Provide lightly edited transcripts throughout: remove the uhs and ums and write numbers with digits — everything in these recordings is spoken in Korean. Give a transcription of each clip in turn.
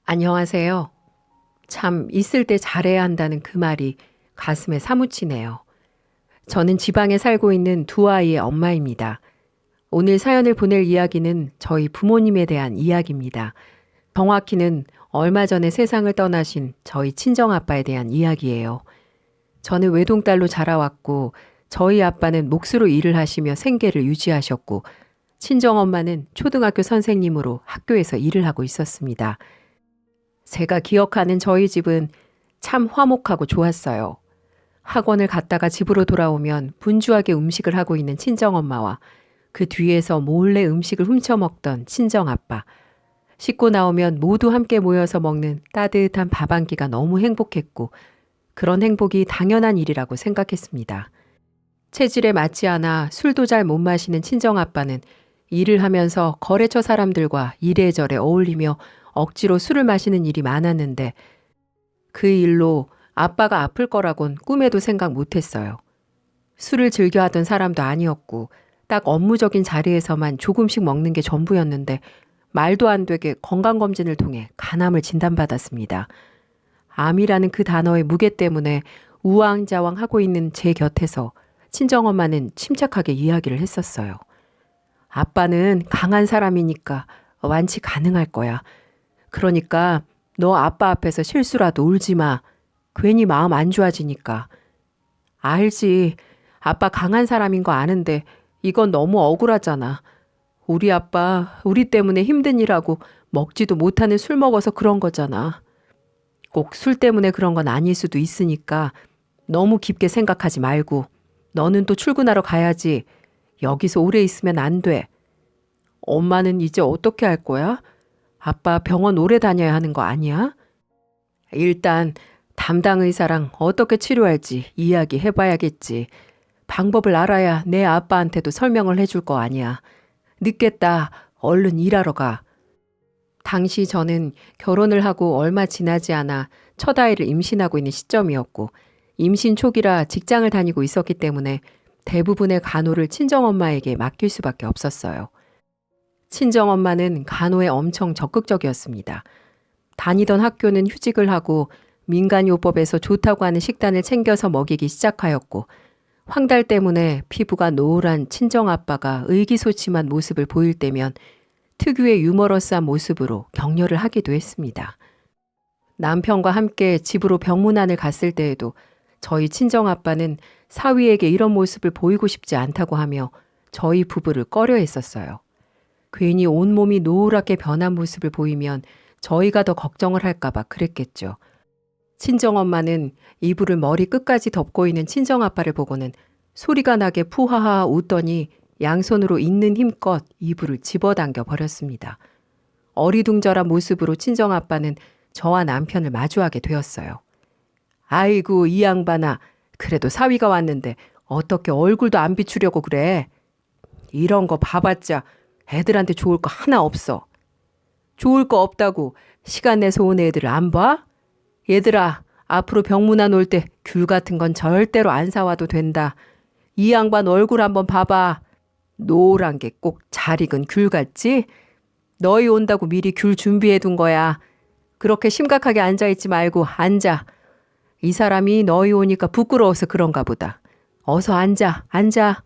안녕하세요. 참 있을 때 잘해야 한다는 그 말이 가슴에 사무치네요. 저는 지방에 살고 있는 두 아이의 엄마입니다. 오늘 사연을 보낼 이야기는 저희 부모님에 대한 이야기입니다. 정확히는 얼마 전에 세상을 떠나신 저희 친정아빠에 대한 이야기예요. 저는 외동딸로 자라왔고 저희 아빠는 몫으로 일을 하시며 생계를 유지하셨고 친정엄마는 초등학교 선생님으로 학교에서 일을 하고 있었습니다. 제가 기억하는 저희 집은 참 화목하고 좋았어요. 학원을 갔다가 집으로 돌아오면 분주하게 음식을 하고 있는 친정엄마와 그 뒤에서 몰래 음식을 훔쳐먹던 친정아빠. 씻고 나오면 모두 함께 모여서 먹는 따뜻한 밥 한 끼가 너무 행복했고 그런 행복이 당연한 일이라고 생각했습니다. 체질에 맞지 않아 술도 잘 못 마시는 친정아빠는 일을 하면서 거래처 사람들과 이래저래 어울리며 억지로 술을 마시는 일이 많았는데 그 일로 아빠가 아플 거라곤 꿈에도 생각 못했어요. 술을 즐겨 하던 사람도 아니었고 딱 업무적인 자리에서만 조금씩 먹는 게 전부였는데 말도 안 되게 건강검진을 통해 간암을 진단받았습니다. 암이라는 그 단어의 무게 때문에 우왕좌왕하고 있는 제 곁에서 친정엄마는 침착하게 이야기를 했었어요. 아빠는 강한 사람이니까 완치 가능할 거야. 그러니까 너 아빠 앞에서 실수라도 울지 마. 괜히 마음 안 좋아지니까. 알지. 아빠 강한 사람인 거 아는데 이건 너무 억울하잖아. 우리 아빠 우리 때문에 힘든 일하고 먹지도 못하는 술 먹어서 그런 거잖아. 꼭 술 때문에 그런 건 아닐 수도 있으니까 너무 깊게 생각하지 말고 너는 또 출근하러 가야지. 여기서 오래 있으면 안 돼. 엄마는 이제 어떻게 할 거야? 아빠 병원 오래 다녀야 하는 거 아니야? 일단 담당 의사랑 어떻게 치료할지 이야기해봐야겠지. 방법을 알아야 내 아빠한테도 설명을 해줄 거 아니야. 늦겠다. 얼른 일하러 가. 당시 저는 결혼을 하고 얼마 지나지 않아 첫 아이를 임신하고 있는 시점이었고 임신 초기라 직장을 다니고 있었기 때문에 대부분의 간호를 친정엄마에게 맡길 수밖에 없었어요. 친정엄마는 간호에 엄청 적극적이었습니다. 다니던 학교는 휴직을 하고 민간요법에서 좋다고 하는 식단을 챙겨서 먹이기 시작하였고 황달 때문에 피부가 노란 친정아빠가 의기소침한 모습을 보일 때면 특유의 유머러스한 모습으로 격려를 하기도 했습니다. 남편과 함께 집으로 병문안을 갔을 때에도 저희 친정아빠는 사위에게 이런 모습을 보이고 싶지 않다고 하며 저희 부부를 꺼려했었어요. 괜히 온몸이 노랗게 변한 모습을 보이면 저희가 더 걱정을 할까봐 그랬겠죠. 친정엄마는 이불을 머리 끝까지 덮고 있는 친정아빠를 보고는 소리가 나게 푸하하 웃더니 양손으로 있는 힘껏 이불을 집어당겨 버렸습니다. 어리둥절한 모습으로 친정아빠는 저와 남편을 마주하게 되었어요. 아이고 이 양반아, 그래도 사위가 왔는데 어떻게 얼굴도 안 비추려고 그래. 이런 거 봐봤자 애들한테 좋을 거 하나 없어. 좋을 거 없다고 시간 내서 온 애들을 안 봐? 얘들아, 앞으로 병문안 올 때 귤 같은 건 절대로 안 사와도 된다. 이 양반 얼굴 한번 봐봐. 노란 게 꼭 잘 익은 귤 같지? 너희 온다고 미리 귤 준비해 둔 거야. 그렇게 심각하게 앉아있지 말고 앉아. 이 사람이 너희 오니까 부끄러워서 그런가 보다. 어서 앉아, 앉아.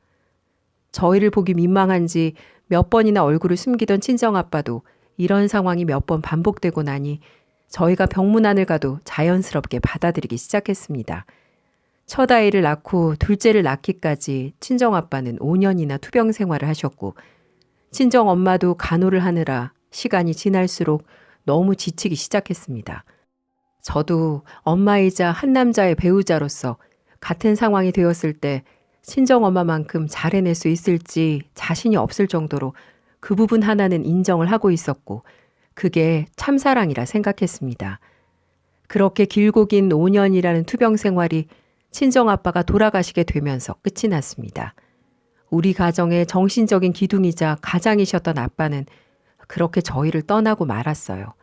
저희를 보기 민망한지 몇 번이나 얼굴을 숨기던 친정아빠도 이런 상황이 몇 번 반복되고 나니 저희가 병문안을 가도 자연스럽게 받아들이기 시작했습니다. 첫 아이를 낳고 둘째를 낳기까지 친정아빠는 5년이나 투병 생활을 하셨고 친정엄마도 간호를 하느라 시간이 지날수록 너무 지치기 시작했습니다. 저도 엄마이자 한 남자의 배우자로서 같은 상황이 되었을 때 친정엄마만큼 잘 해낼 수 있을지 자신이 없을 정도로 그 부분 하나는 인정을 하고 있었고 그게 참사랑이라 생각했습니다. 그렇게 길고 긴 5년이라는 투병 생활이 친정아빠가 돌아가시게 되면서 끝이 났습니다. 우리 가정의 정신적인 기둥이자 가장이셨던 아빠는 그렇게 저희를 떠나고 말았어요.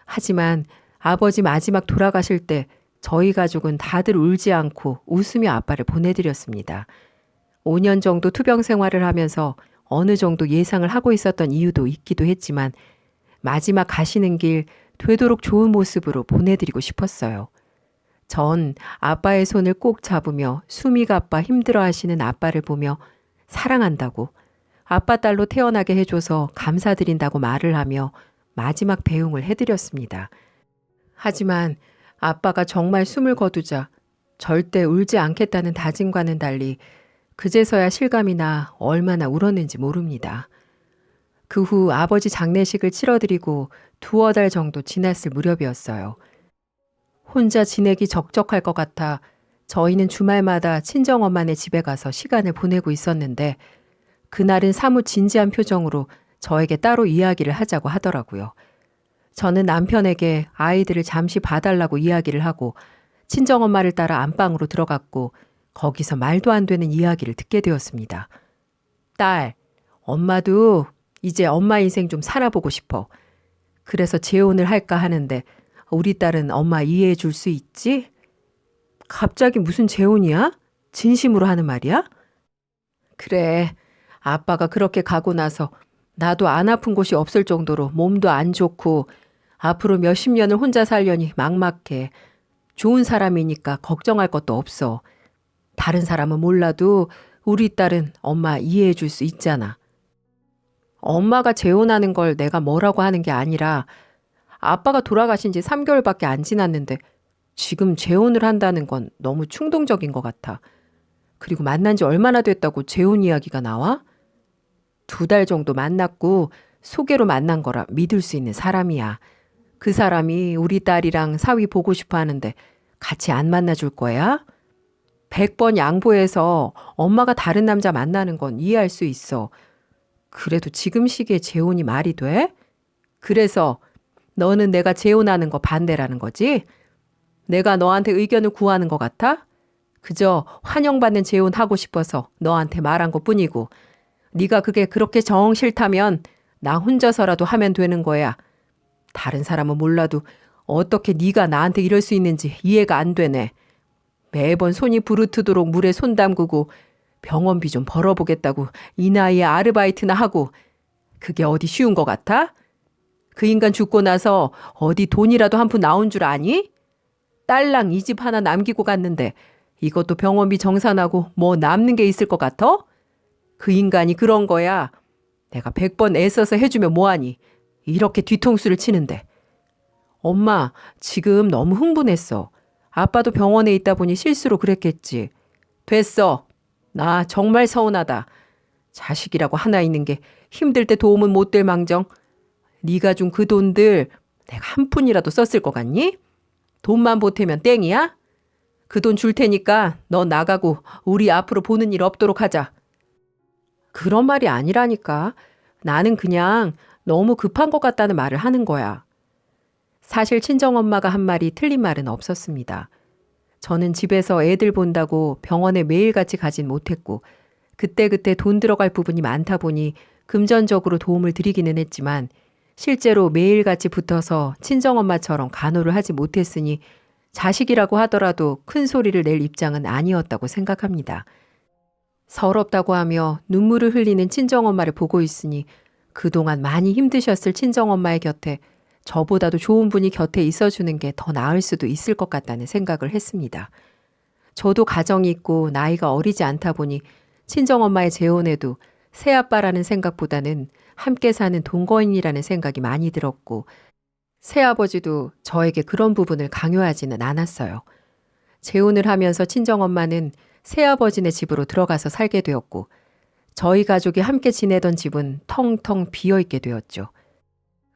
하지만 아버지 마지막 돌아가실 때 저희 가족은 다들 울지 않고 웃으며 아빠를 보내드렸습니다. 5년 정도 투병 생활을 하면서 어느 정도 예상을 하고 있었던 이유도 있기도 했지만 마지막 가시는 길 되도록 좋은 모습으로 보내드리고 싶었어요. 전 아빠의 손을 꼭 잡으며 수미 아빠 힘들어하시는 아빠를 보며 사랑한다고, 아빠 딸로 태어나게 해줘서 감사드린다고 말을 하며 마지막 배웅을 해드렸습니다. 하지만 아빠가 정말 숨을 거두자 절대 울지 않겠다는 다짐과는 달리 그제서야 실감이 나 얼마나 울었는지 모릅니다. 그 후 아버지 장례식을 치러드리고 2달 정도 지났을 무렵이었어요. 혼자 지내기 적적할 것 같아 저희는 주말마다 친정엄마네 집에 가서 시간을 보내고 있었는데 그날은 사뭇 진지한 표정으로 저에게 따로 이야기를 하자고 하더라고요. 저는 남편에게 아이들을 잠시 봐달라고 이야기를 하고 친정엄마를 따라 안방으로 들어갔고 거기서 말도 안 되는 이야기를 듣게 되었습니다. 딸, 엄마도 이제 엄마 인생 좀 살아보고 싶어. 그래서 재혼을 할까 하는데 우리 딸은 엄마 이해해 줄 수 있지? 갑자기 무슨 재혼이야? 진심으로 하는 말이야? 그래, 아빠가 그렇게 가고 나서 나도 안 아픈 곳이 없을 정도로 몸도 안 좋고 앞으로 몇십 년을 혼자 살려니 막막해. 좋은 사람이니까 걱정할 것도 없어. 다른 사람은 몰라도 우리 딸은 엄마 이해해 줄 수 있잖아. 엄마가 재혼하는 걸 내가 뭐라고 하는 게 아니라 아빠가 돌아가신 지 3개월밖에 안 지났는데 지금 재혼을 한다는 건 너무 충동적인 것 같아. 그리고 만난 지 얼마나 됐다고 재혼 이야기가 나와? 2달 정도 만났고 소개로 만난 거라 믿을 수 있는 사람이야. 그 사람이 우리 딸이랑 사위 보고 싶어 하는데 같이 안 만나줄 거야? 100번 양보해서 엄마가 다른 남자 만나는 건 이해할 수 있어. 그래도 지금 시기에 재혼이 말이 돼? 그래서 너는 내가 재혼하는 거 반대라는 거지? 내가 너한테 의견을 구하는 것 같아? 그저 환영받는 재혼하고 싶어서 너한테 말한 것뿐이고 네가 그게 그렇게 정 싫다면 나 혼자서라도 하면 되는 거야. 다른 사람은 몰라도 어떻게 네가 나한테 이럴 수 있는지 이해가 안 되네. 매번 손이 부르트도록 물에 손 담그고 병원비 좀 벌어보겠다고 이 나이에 아르바이트나 하고 그게 어디 쉬운 것 같아? 그 인간 죽고 나서 어디 돈이라도 한 푼 나온 줄 아니? 딸랑 이 집 하나 남기고 갔는데 이것도 병원비 정산하고 뭐 남는 게 있을 것 같아? 그 인간이 그런 거야. 내가 100번 애써서 해주면 뭐하니? 이렇게 뒤통수를 치는데. 엄마, 지금 너무 흥분했어. 아빠도 병원에 있다 보니 실수로 그랬겠지. 됐어. 나 정말 서운하다. 자식이라고 하나 있는 게 힘들 때 도움은 못 될 망정. 네가 준 그 돈들 내가 한 푼이라도 썼을 것 같니? 돈만 보태면 땡이야? 그 돈 줄 테니까 너 나가고 우리 앞으로 보는 일 없도록 하자. 그런 말이 아니라니까. 나는 그냥 너무 급한 것 같다는 말을 하는 거야. 사실 친정엄마가 한 말이 틀린 말은 없었습니다. 저는 집에서 애들 본다고 병원에 매일같이 가진 못했고 그때그때 돈 들어갈 부분이 많다 보니 금전적으로 도움을 드리기는 했지만 실제로 매일같이 붙어서 친정엄마처럼 간호를 하지 못했으니 자식이라고 하더라도 큰 소리를 낼 입장은 아니었다고 생각합니다. 서럽다고 하며 눈물을 흘리는 친정엄마를 보고 있으니 그동안 많이 힘드셨을 친정엄마의 곁에 저보다도 좋은 분이 곁에 있어주는 게 더 나을 수도 있을 것 같다는 생각을 했습니다. 저도 가정이 있고 나이가 어리지 않다 보니 친정엄마의 재혼에도 새아빠라는 생각보다는 함께 사는 동거인이라는 생각이 많이 들었고 새아버지도 저에게 그런 부분을 강요하지는 않았어요. 재혼을 하면서 친정엄마는 새아버지네 집으로 들어가서 살게 되었고 저희 가족이 함께 지내던 집은 텅텅 비어있게 되었죠.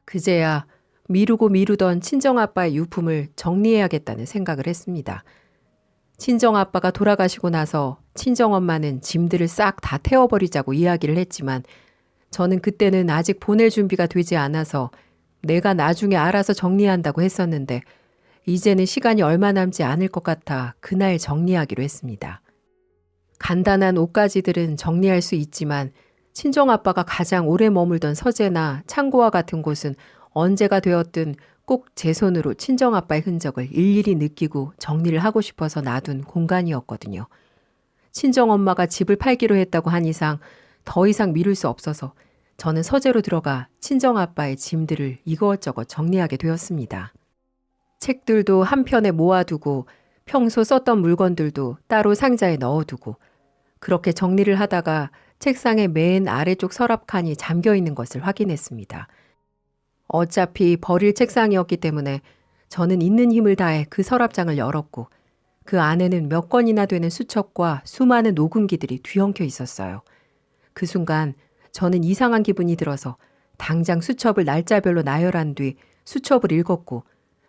그제야 미루고 미루던 친정아빠의 유품을 정리해야겠다는 생각을 했습니다. 친정아빠가 돌아가시고 나서 친정엄마는 짐들을 싹 다 태워버리자고 이야기를 했지만 저는 그때는 아직 보낼 준비가 되지 않아서 내가 나중에 알아서 정리한다고 했었는데 이제는 시간이 얼마 남지 않을 것 같아 그날 정리하기로 했습니다. 간단한 옷가지들은 정리할 수 있지만 친정아빠가 가장 오래 머물던 서재나 창고와 같은 곳은 언제가 되었든 꼭 제 손으로 친정아빠의 흔적을 일일이 느끼고 정리를 하고 싶어서 놔둔 공간이었거든요. 친정엄마가 집을 팔기로 했다고 한 이상 더 이상 미룰 수 없어서 저는 서재로 들어가 친정아빠의 짐들을 이것저것 정리하게 되었습니다. 책들도 한편에 모아두고 평소 썼던 물건들도 따로 상자에 넣어두고 그렇게 정리를 하다가 책상의 맨 아래쪽 서랍 칸이 잠겨 있는 것을 확인했습니다. 어차피 버릴 책상이었기 때문에 저는 있는 힘을 다해 그 서랍장을 열었고 그 안에는 몇 권이나 되는 수첩과 수많은 녹음기들이 뒤엉켜 있었어요. 그 순간 저는 이상한 기분이 들어서 당장 수첩을 날짜별로 나열한 뒤 수첩을 읽었고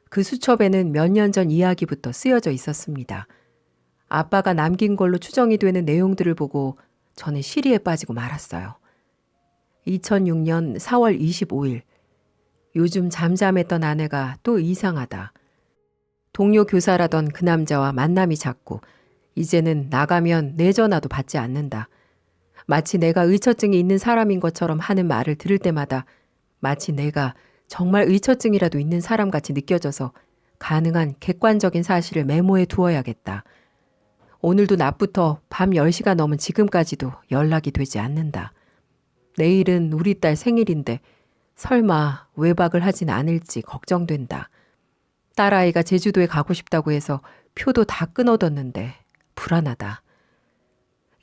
그 수첩에는 몇 년 전 이야기부터 쓰여져 있었습니다. 아빠가 남긴 걸로 추정이 되는 내용들을 보고 저는 시리에 빠지고 말았어요. 2006년 4월 25일. 요즘 잠잠했던 아내가 또 이상하다. 동료 교사라던 그 남자와 만남이 잦고 이제는 나가면 내 전화도 받지 않는다. 마치 내가 의처증이 있는 사람인 것처럼 하는 말을 들을 때마다 마치 내가 정말 의처증이라도 있는 사람같이 느껴져서 가능한 객관적인 사실을 메모해 두어야겠다. 오늘도 낮부터 밤 10시가 넘은 지금까지도 연락이 되지 않는다. 내일은 우리 딸 생일인데 설마 외박을 하진 않을지 걱정된다. 딸아이가 제주도에 가고 싶다고 해서 표도 다 끊어뒀는데 불안하다.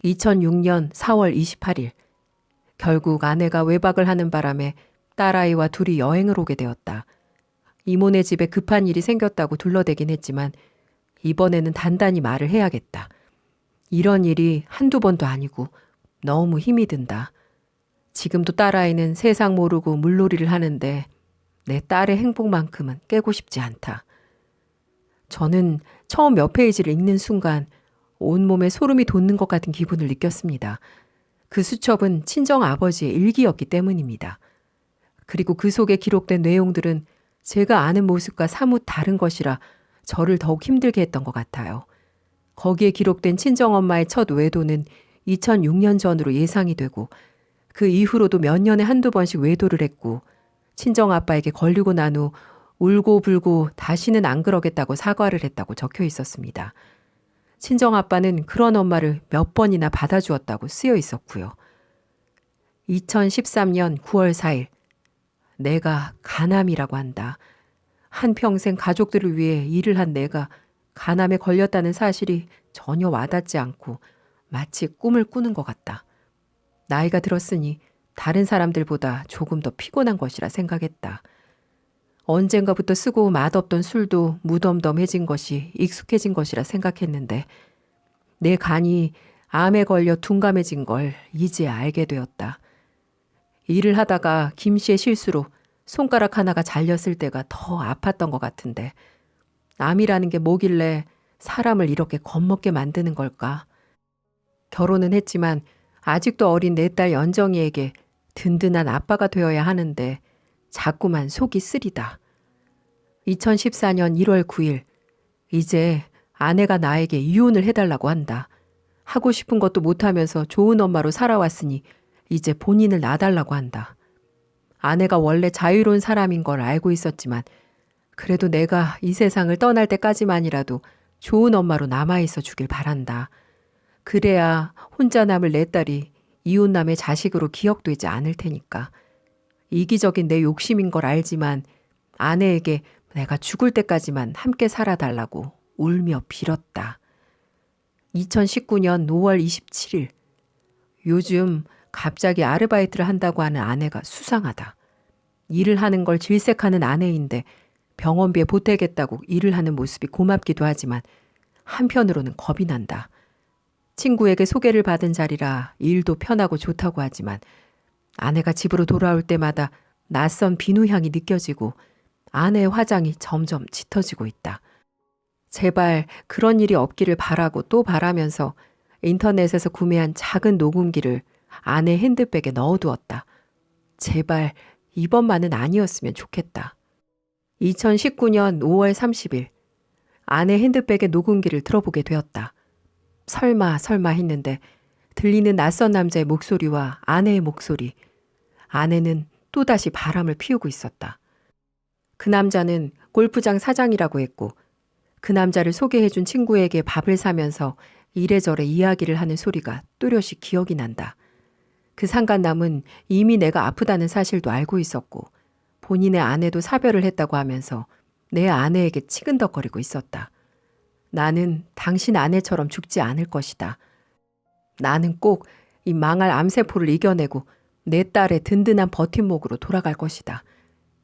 2006년 4월 28일. 결국 아내가 외박을 하는 바람에 딸아이와 둘이 여행을 오게 되었다. 이모네 집에 급한 일이 생겼다고 둘러대긴 했지만 이번에는 단단히 말을 해야겠다. 이런 일이 한두 번도 아니고 너무 힘이 든다. 지금도 딸아이는 세상 모르고 물놀이를 하는데 내 딸의 행복만큼은 깨고 싶지 않다. 저는 처음 몇 페이지를 읽는 순간 온몸에 소름이 돋는 것 같은 기분을 느꼈습니다. 그 수첩은 친정 아버지의 일기였기 때문입니다. 그리고 그 속에 기록된 내용들은 제가 아는 모습과 사뭇 다른 것이라 저를 더욱 힘들게 했던 것 같아요. 거기에 기록된 친정엄마의 첫 외도는 2006년 전으로 예상이 되고 그 이후로도 몇 년에 한두 번씩 외도를 했고 친정아빠에게 걸리고 난 후 울고불고 다시는 안 그러겠다고 사과를 했다고 적혀 있었습니다. 친정아빠는 그런 엄마를 몇 번이나 받아주었다고 쓰여 있었고요. 2013년 9월 4일. 내가 간암이라고 한다. 한평생 가족들을 위해 일을 한 내가 간암에 걸렸다는 사실이 전혀 와닿지 않고 마치 꿈을 꾸는 것 같다. 나이가 들었으니 다른 사람들보다 조금 더 피곤한 것이라 생각했다. 언젠가부터 쓰고 맛없던 술도 무덤덤해진 것이 익숙해진 것이라 생각했는데 내 간이 암에 걸려 둔감해진 걸 이제 알게 되었다. 일을 하다가 김씨의 실수로 손가락 하나가 잘렸을 때가 더 아팠던 것 같은데 암이라는 게 뭐길래 사람을 이렇게 겁먹게 만드는 걸까? 결혼은 했지만 아직도 어린 내 딸 연정이에게 든든한 아빠가 되어야 하는데 자꾸만 속이 쓰리다. 2014년 1월 9일. 이제 아내가 나에게 이혼을 해달라고 한다. 하고 싶은 것도 못하면서 좋은 엄마로 살아왔으니 이제 본인을 놔달라고 한다. 아내가 원래 자유로운 사람인 걸 알고 있었지만 그래도 내가 이 세상을 떠날 때까지만이라도 좋은 엄마로 남아있어 주길 바란다. 그래야 혼자 남을 내 딸이 이웃남의 자식으로 기억되지 않을 테니까. 이기적인 내 욕심인 걸 알지만 아내에게 내가 죽을 때까지만 함께 살아달라고 울며 빌었다. 2019년 5월 27일. 요즘 갑자기 아르바이트를 한다고 하는 아내가 수상하다. 일을 하는 걸 질색하는 아내인데 병원비에 보태겠다고 일을 하는 모습이 고맙기도 하지만 한편으로는 겁이 난다. 친구에게 소개를 받은 자리라 일도 편하고 좋다고 하지만 아내가 집으로 돌아올 때마다 낯선 비누향이 느껴지고 아내의 화장이 점점 짙어지고 있다. 제발 그런 일이 없기를 바라고 또 바라면서 인터넷에서 구매한 작은 녹음기를 아내 핸드백에 넣어두었다. 제발 이번만은 아니었으면 좋겠다. 2019년 5월 30일. 아내 핸드백의 녹음기를 들어보게 되었다. 설마 했는데 들리는 낯선 남자의 목소리와 아내의 목소리. 아내는 또다시 바람을 피우고 있었다. 그 남자는 골프장 사장이라고 했고 그 남자를 소개해준 친구에게 밥을 사면서 이래저래 이야기를 하는 소리가 또렷이 기억이 난다. 그 상간남은 이미 내가 아프다는 사실도 알고 있었고 본인의 아내도 사별을 했다고 하면서 내 아내에게 치근덕거리고 있었다. 나는 당신 아내처럼 죽지 않을 것이다. 나는 꼭 이 망할 암세포를 이겨내고 내 딸의 든든한 버팀목으로 돌아갈 것이다.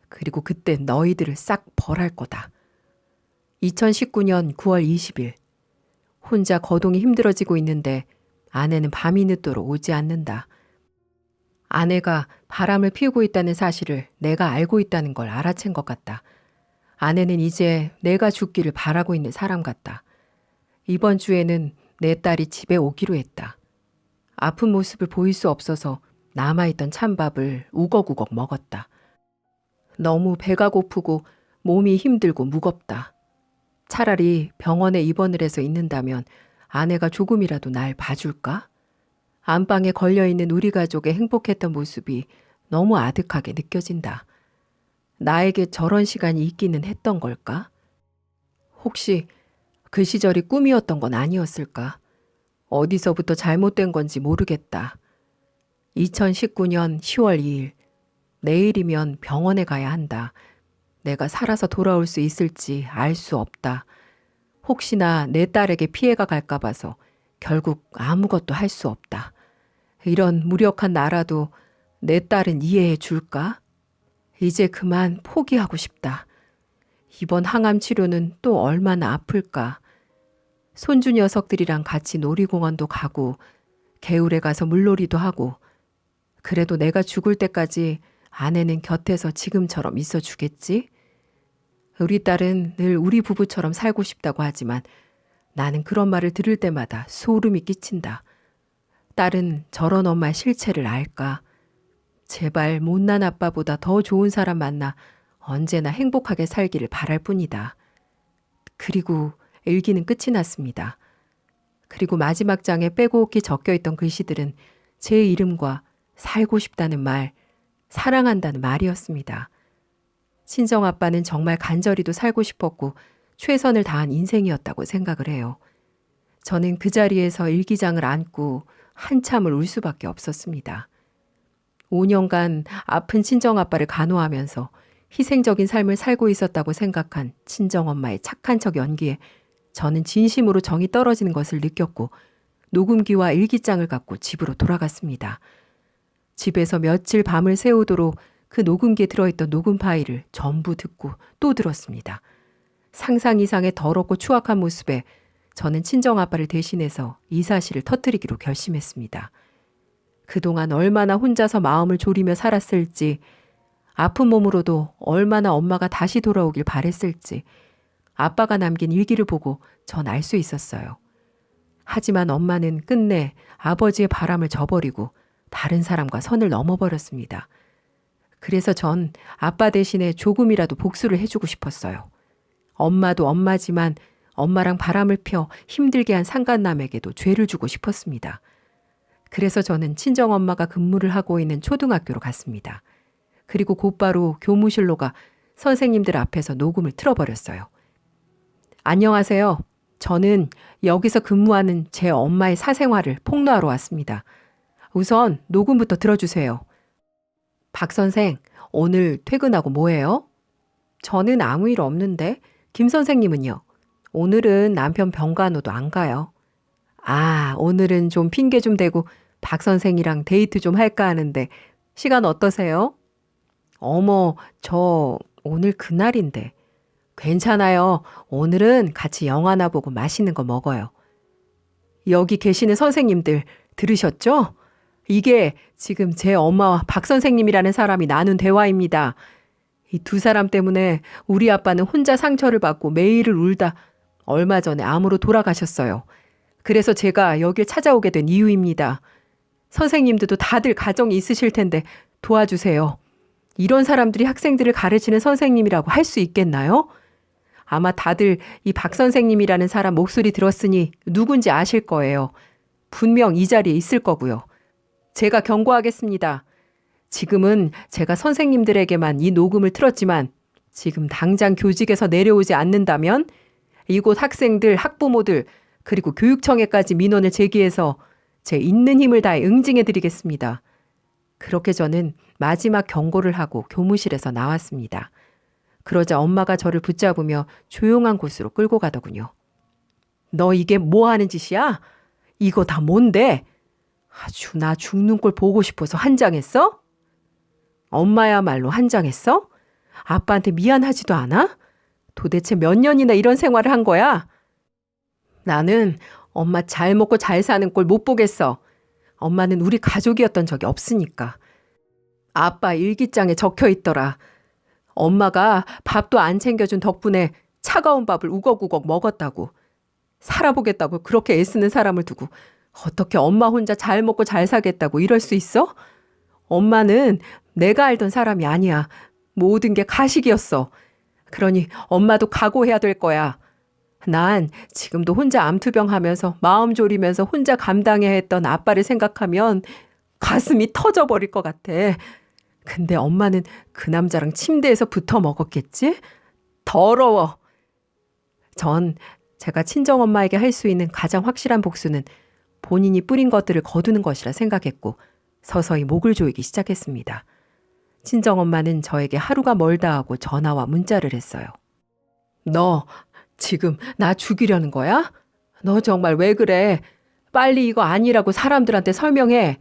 그리고 그때 너희들을 싹 벌할 거다. 2019년 9월 20일. 혼자 거동이 힘들어지고 있는데 아내는 밤이 늦도록 오지 않는다. 아내가 바람을 피우고 있다는 사실을 내가 알고 있다는 걸 알아챈 것 같다. 아내는 이제 내가 죽기를 바라고 있는 사람 같다. 이번 주에는 내 딸이 집에 오기로 했다. 아픈 모습을 보일 수 없어서 남아있던 찬밥을 우걱우걱 먹었다. 너무 배가 고프고 몸이 힘들고 무겁다. 차라리 병원에 입원을 해서 있는다면 아내가 조금이라도 날 봐줄까? 안방에 걸려있는 우리 가족의 행복했던 모습이 너무 아득하게 느껴진다. 나에게 저런 시간이 있기는 했던 걸까? 혹시 그 시절이 꿈이었던 건 아니었을까? 어디서부터 잘못된 건지 모르겠다. 2019년 10월 2일. 내일이면 병원에 가야 한다. 내가 살아서 돌아올 수 있을지 알 수 없다. 혹시나 내 딸에게 피해가 갈까 봐서 결국 아무것도 할 수 없다. 이런 무력한 나라도 내 딸은 이해해 줄까? 이제 그만 포기하고 싶다. 이번 항암 치료는 또 얼마나 아플까? 손주 녀석들이랑 같이 놀이공원도 가고 개울에 가서 물놀이도 하고 그래도 내가 죽을 때까지 아내는 곁에서 지금처럼 있어주겠지? 우리 딸은 늘 우리 부부처럼 살고 싶다고 하지만 나는 그런 말을 들을 때마다 소름이 끼친다. 딸은 저런 엄마의 실체를 알까? 제발 못난 아빠보다 더 좋은 사람 만나 언제나 행복하게 살기를 바랄 뿐이다. 그리고 일기는 끝이 났습니다. 그리고 마지막 장에 빼곡히 적혀있던 글씨들은 제 이름과 살고 싶다는 말, 사랑한다는 말이었습니다. 친정아빠는 정말 간절히도 살고 싶었고 최선을 다한 인생이었다고 생각을 해요. 저는 그 자리에서 일기장을 안고 한참을 울 수밖에 없었습니다. 5년간 아픈 친정아빠를 간호하면서 희생적인 삶을 살고 있었다고 생각한 친정엄마의 착한 척 연기에 저는 진심으로 정이 떨어지는 것을 느꼈고 녹음기와 일기장을 갖고 집으로 돌아갔습니다. 집에서 며칠 밤을 새우도록 그 녹음기에 들어있던 녹음 파일을 전부 듣고 또 들었습니다. 상상 이상의 더럽고 추악한 모습에 저는 친정아빠를 대신해서 이 사실을 터뜨리기로 결심했습니다. 그동안 얼마나 혼자서 마음을 졸이며 살았을지, 아픈 몸으로도 얼마나 엄마가 다시 돌아오길 바랬을지 아빠가 남긴 일기를 보고 전 알 수 있었어요. 하지만 엄마는 끝내 아버지의 바람을 저버리고 다른 사람과 선을 넘어버렸습니다. 그래서 전 아빠 대신에 조금이라도 복수를 해주고 싶었어요. 엄마도 엄마지만 엄마랑 바람을 펴 힘들게 한 상간남에게도 죄를 주고 싶었습니다. 그래서 저는 친정엄마가 근무를 하고 있는 초등학교로 갔습니다. 그리고 곧바로 교무실로 가 선생님들 앞에서 녹음을 틀어버렸어요. 안녕하세요. 저는 여기서 근무하는 제 엄마의 사생활을 폭로하러 왔습니다. 우선 녹음부터 들어주세요. 박 선생, 오늘 퇴근하고 뭐해요? 저는 아무 일 없는데 김 선생님은요? 오늘은 남편 병간호도 안 가요. 아, 오늘은 좀 핑계 좀 대고 박 선생이랑 데이트 좀 할까 하는데 시간 어떠세요? 어머, 저 오늘 그날인데. 괜찮아요. 오늘은 같이 영화나 보고 맛있는 거 먹어요. 여기 계시는 선생님들 들으셨죠? 이게 지금 제 엄마와 박 선생님이라는 사람이 나눈 대화입니다. 이 두 사람 때문에 우리 아빠는 혼자 상처를 받고 매일을 울다 얼마 전에 암으로 돌아가셨어요. 그래서 제가 여길 찾아오게 된 이유입니다. 선생님들도 다들 가정이 있으실 텐데 도와주세요. 이런 사람들이 학생들을 가르치는 선생님이라고 할 수 있겠나요? 아마 다들 이 박 선생님이라는 사람 목소리 들었으니 누군지 아실 거예요. 분명 이 자리에 있을 거고요. 제가 경고하겠습니다. 지금은 제가 선생님들에게만 이 녹음을 틀었지만 지금 당장 교직에서 내려오지 않는다면 이곳 학생들, 학부모들 그리고 교육청에까지 민원을 제기해서 제 있는 힘을 다해 응징해 드리겠습니다. 그렇게 저는 마지막 경고를 하고 교무실에서 나왔습니다. 그러자 엄마가 저를 붙잡으며 조용한 곳으로 끌고 가더군요. 너 이게 뭐 하는 짓이야? 이거 다 뭔데? 아주 나 죽는 꼴 보고 싶어서 한장했어? 엄마야말로 한장했어? 아빠한테 미안하지도 않아? 도대체 몇 년이나 이런 생활을 한 거야? 나는 엄마 잘 먹고 잘 사는 꼴 못 보겠어. 엄마는 우리 가족이었던 적이 없으니까. 아빠 일기장에 적혀 있더라. 엄마가 밥도 안 챙겨준 덕분에 차가운 밥을 우걱우걱 먹었다고. 살아보겠다고 그렇게 애쓰는 사람을 두고 어떻게 엄마 혼자 잘 먹고 잘 사겠다고 이럴 수 있어? 엄마는 내가 알던 사람이 아니야. 모든 게 가식이었어. 그러니 엄마도 각오해야 될 거야. 난 지금도 혼자 암투병 하면서 마음 졸이면서 혼자 감당해야 했던 아빠를 생각하면 가슴이 터져버릴 것 같아. 근데 엄마는 그 남자랑 침대에서 붙어 먹었겠지? 더러워. 전 제가 친정엄마에게 할 수 있는 가장 확실한 복수는 본인이 뿌린 것들을 거두는 것이라 생각했고 서서히 목을 조이기 시작했습니다. 친정엄마는 저에게 하루가 멀다 하고 전화와 문자를 했어요. 너 지금 나 죽이려는 거야? 너 정말 왜 그래? 빨리 이거 아니라고 사람들한테 설명해.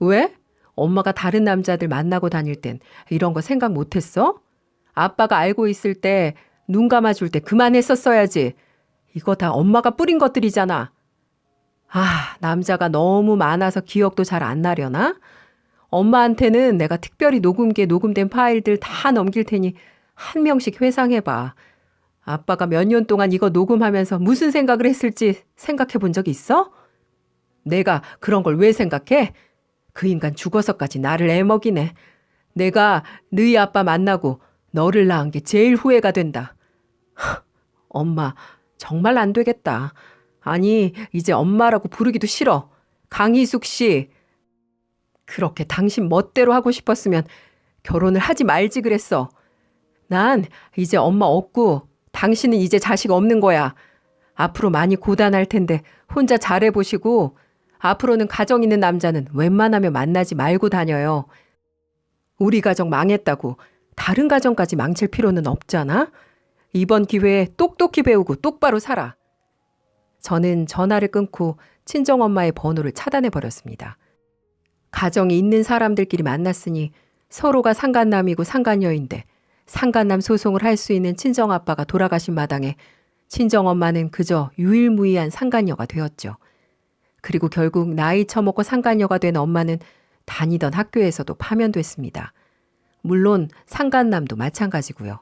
왜? 엄마가 다른 남자들 만나고 다닐 땐 이런 거 생각 못 했어? 아빠가 알고 있을 때 눈 감아줄 때 그만했었어야지. 이거 다 엄마가 뿌린 것들이잖아. 아, 남자가 너무 많아서 기억도 잘 안 나려나? 엄마한테는 내가 특별히 녹음기에 녹음된 파일들 다 넘길 테니 한 명씩 회상해봐. 아빠가 몇 년 동안 이거 녹음하면서 무슨 생각을 했을지 생각해 본 적 있어? 내가 그런 걸 왜 생각해? 그 인간 죽어서까지 나를 애먹이네. 내가 너희 아빠 만나고 너를 낳은 게 제일 후회가 된다. 엄마, 정말 안 되겠다. 아니, 이제 엄마라고 부르기도 싫어. 강희숙 씨. 그렇게 당신 멋대로 하고 싶었으면 결혼을 하지 말지 그랬어. 난 이제 엄마 없고 당신은 이제 자식 없는 거야. 앞으로 많이 고단할 텐데 혼자 잘해보시고 앞으로는 가정 있는 남자는 웬만하면 만나지 말고 다녀요. 우리 가정 망했다고 다른 가정까지 망칠 필요는 없잖아. 이번 기회에 똑똑히 배우고 똑바로 살아. 저는 전화를 끊고 친정엄마의 번호를 차단해버렸습니다. 가정이 있는 사람들끼리 만났으니 서로가 상간남이고 상간녀인데 상간남 소송을 할 수 있는 친정아빠가 돌아가신 마당에 친정엄마는 그저 유일무이한 상간녀가 되었죠. 그리고 결국 나이 처먹고 상간녀가 된 엄마는 다니던 학교에서도 파면됐습니다. 물론 상간남도 마찬가지고요.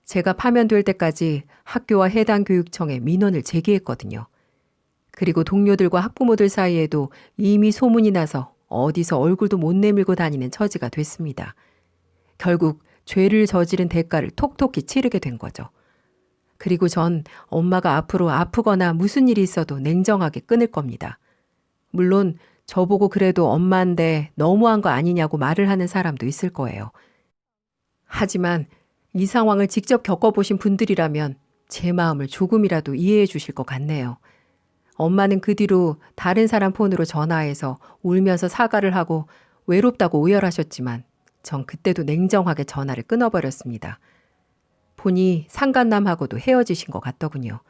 제가 파면될 때까지 학교와 해당 교육청에 민원을 제기했거든요. 그리고 동료들과 학부모들 사이에도 이미 소문이 나서 어디서 얼굴도 못 내밀고 다니는 처지가 됐습니다. 결국 죄를 저지른 대가를 톡톡히 치르게 된 거죠. 그리고 전 엄마가 앞으로 아프거나 무슨 일이 있어도 냉정하게 끊을 겁니다. 물론 저보고 그래도 엄마인데 너무한 거 아니냐고 말을 하는 사람도 있을 거예요. 하지만 이 상황을 직접 겪어보신 분들이라면 제 마음을 조금이라도 이해해 주실 것 같네요. 엄마는 그 뒤로 다른 사람 폰으로 전화해서 울면서 사과를 하고 외롭다고 오열하셨지만 전 그때도 냉정하게 전화를 끊어버렸습니다. 보니 상간남하고도 헤어지신 것 같더군요.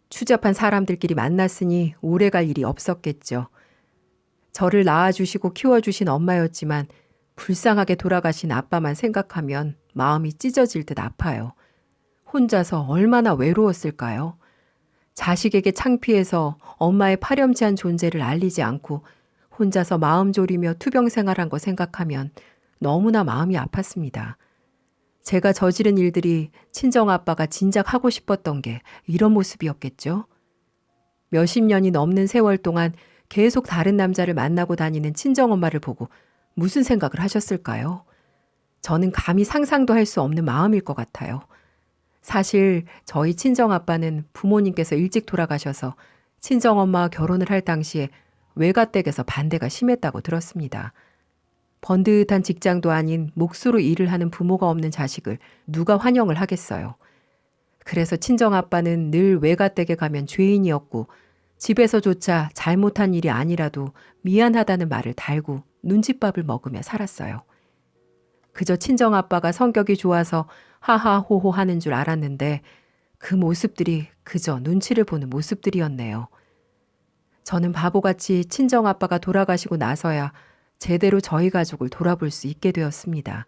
추잡한 사람들끼리 만났으니 오래갈 일이 없었겠죠. 저를 낳아주시고 키워주신 엄마였지만 불쌍하게 돌아가신 아빠만 생각하면 마음이 찢어질 듯 아파요. 혼자서 얼마나 외로웠을까요? 자식에게 창피해서 엄마의 파렴치한 존재를 알리지 않고 혼자서 마음 졸이며 투병 생활한 거 생각하면 너무나 마음이 아팠습니다. 제가 저지른 일들이 친정아빠가 진작 하고 싶었던 게 이런 모습이었겠죠? 몇십 년이 넘는 세월 동안 계속 다른 남자를 만나고 다니는 친정엄마를 보고 무슨 생각을 하셨을까요? 저는 감히 상상도 할 수 없는 마음일 것 같아요. 사실 저희 친정아빠는 부모님께서 일찍 돌아가셔서 친정엄마와 결혼을 할 당시에 외가댁에서 반대가 심했다고 들었습니다. 번듯한 직장도 아닌 몫으로 일을 하는 부모가 없는 자식을 누가 환영을 하겠어요. 그래서 친정아빠는 늘 외가댁에 가면 죄인이었고 집에서조차 잘못한 일이 아니라도 미안하다는 말을 달고 눈칫밥을 먹으며 살았어요. 그저 친정아빠가 성격이 좋아서 하하호호 하는 줄 알았는데 그 모습들이 그저 눈치를 보는 모습들이었네요. 저는 바보같이 친정아빠가 돌아가시고 나서야 제대로 저희 가족을 돌아볼 수 있게 되었습니다.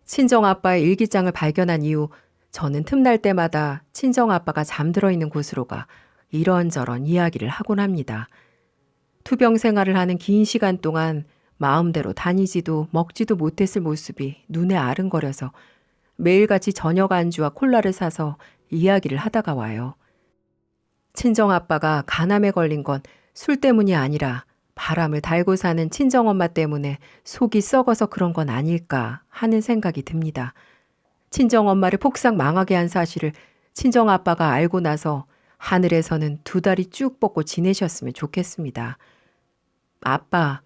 친정아빠의 일기장을 발견한 이후 저는 틈날 때마다 친정아빠가 잠들어 있는 곳으로 가 이런저런 이야기를 하곤 합니다. 투병 생활을 하는 긴 시간 동안 마음대로 다니지도 먹지도 못했을 모습이 눈에 아른거려서 매일같이 저녁 안주와 콜라를 사서 이야기를 하다가 와요. 친정아빠가 간암에 걸린 건 술 때문이 아니라 바람을 달고 사는 친정엄마 때문에 속이 썩어서 그런 건 아닐까 하는 생각이 듭니다. 친정엄마를 폭삭 망하게 한 사실을 친정아빠가 알고 나서 하늘에서는 두 다리 쭉 뻗고 지내셨으면 좋겠습니다. 아빠,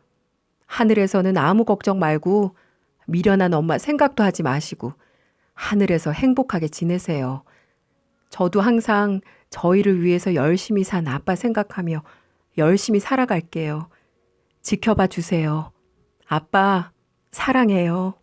하늘에서는 아무 걱정 말고 미련한 엄마 생각도 하지 마시고 하늘에서 행복하게 지내세요. 저도 항상 저희를 위해서 열심히 산 아빠 생각하며 열심히 살아갈게요. 지켜봐 주세요. 아빠, 사랑해요.